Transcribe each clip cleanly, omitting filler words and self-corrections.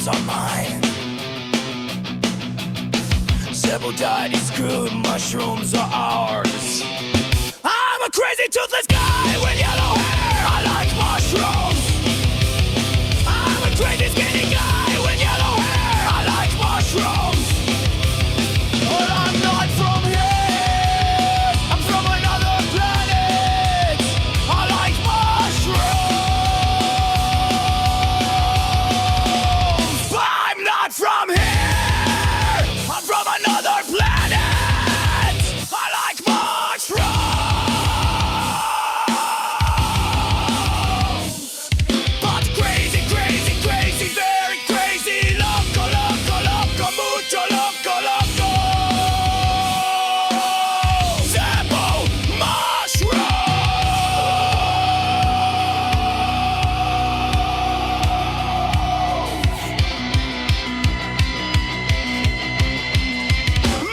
mushrooms are mine. Zebu died, he's screwed, mushrooms are ours. I'm a crazy toothless guy with yellow hair. I like mushrooms. I'm a crazy skinny guy with yellow hair. I like mushrooms. But I'm not from here. I'm from another planet. I like mushrooms. But I'm not from here. I'm from another planet. I like mushrooms. But crazy, crazy, crazy, very crazy. Loco, loco, loco, mucho loco, loco. Zebu mushroom.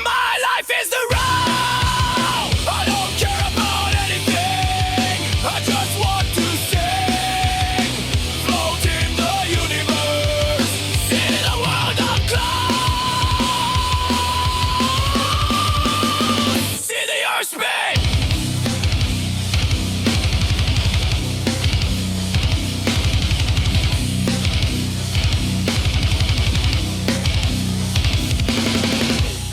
My life is the road. I don't care about anything. I just want to sing. Float in the universe. See the world up close. See the earth spin.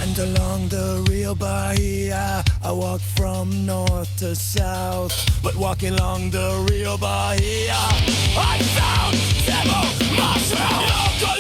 And along the Rio-Bahia, I walk from north to south. But walking along the Rio-Bahia, I found Zebu mushroom. Loco,